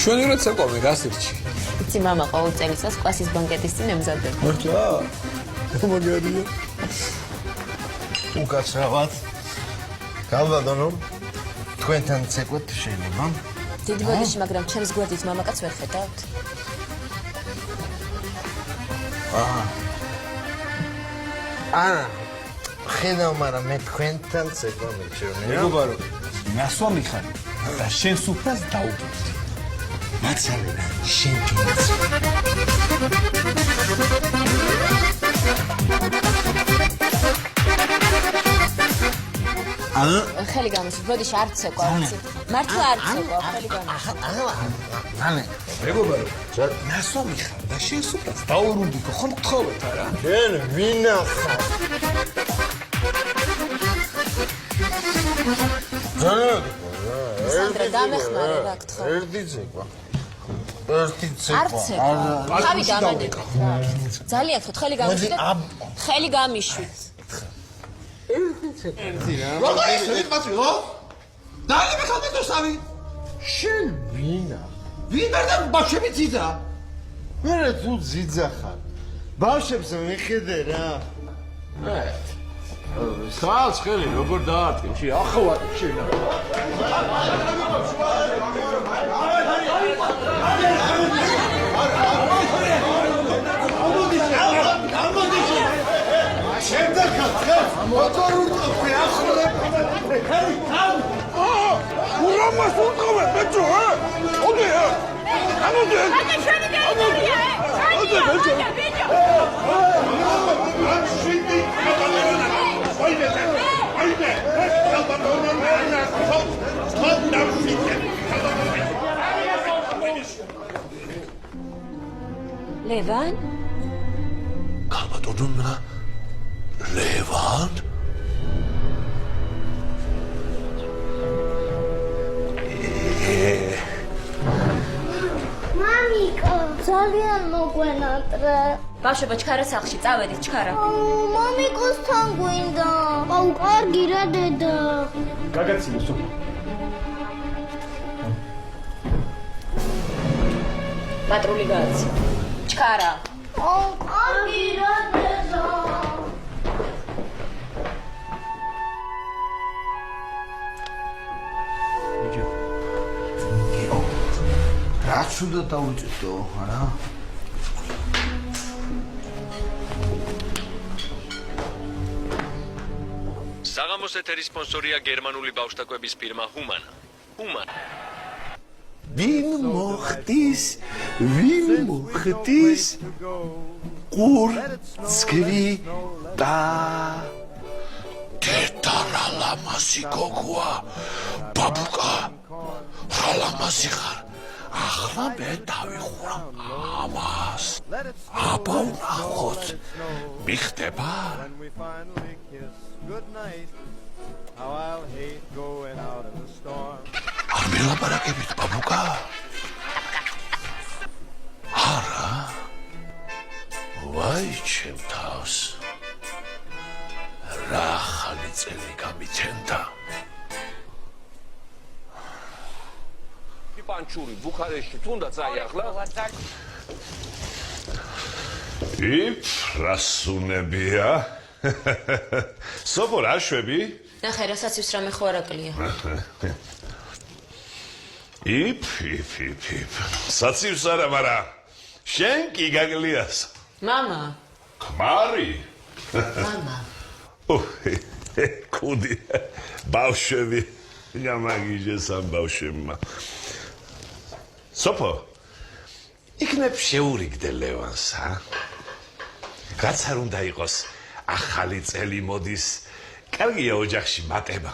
ჩვენი რა ცეკვავე გასირჩი. იცი მამა ყოველ წელიწადს კლასის ბანკეტის წინ ემზადება. მართლა? მაგარია. უკაცრავად. გავდადო რომ თქვენთან ცეკვეთ შეიძლება. დიდი ბოდიში, მაგრამ ჩემს გვერდით მამაკაც ვერ ხედავთ. არა. ხედავ, მაგრამ მე თქვენთან ცეკვა მიჩვენე. მეგობარო, ნასვა მიხარი და შენ სუფრას დაუბრუნდი. მაცალე, შენ თუნდაც. ხელი გამოსვით, ბოდიში არ ცეკვა, ვიცი. მართლა არ ცეკვა, ხელი გამოსვით. მანე. მეგობარო, ნასვა მიხარი და შენ სუფრას დაუბრუნდი, ხო გთხოვეთ არა? შენ ვინახარ? სანდრა დამეხმარე რა გთხოვ. ერთი ცეკვა. არ ცეკვა. თავი დამანეკა. ძალიან ხო, ხელი გამიშვით. ხელი გამიშვით. როგორ ისე მათი ხო? დალი მეხალდე თუ სამი. შენ ვინა? ვინდა ბავშვები ძიძა? მე თუ ძიძა ხარ. ბავშვებს მიხედე რა. ხალხ ხელი როგორ დაარტყი? ახლა შენ. ლევან? ქალბატონო ლევან? მამიკო, ძალიან მოგვენატრე. ბავშვებო, ჩქარა სახლში, წავედით, ჩქარა. მამიკოსთან გვინდა. აუ, კარგი რა დედა. გაგაცინე სუფრა. პატრული გააცი. ჩქარა. აუ, კარგი რა დედა. რა ცუდა დავუჭიდო, არა? საღამოს ეთერის სპონსორია გერმანული ბავშვთაკვების ფირმა ჰუმანა. ჰუმანა. ვინ მოხდის? ყურცხვი და დედა რა ლამაზი გოგოა. ბაბუკა რა ლამაზი ხარ. ახლა მე დავიხურა ამას. აბა ნახოთ. მიხდება? არ მელაპარაკებით ბაბუკა? არა? ვაი ჩემ თავს. რა ხალი წელი გამიცემდა? პანჩური ბუქარესტში თუნდაც აი ახლა რასუნებია? სოფო რა შვები? ნახე, რასაც ის რამე ხო არაკლია. იფ. საცივს არა, მაგრამ შენ კი გაგლიას. მამა. ქმარი. მამა. კუდი. ბავშვები. გამაგიჟეს ამ ბავშვებმა. სოფო. იქნებ შეურიგდე ლევანს, რაც არ უნდა იყოს ახალი წელი მოდის. კარგია ოჯახში მატება.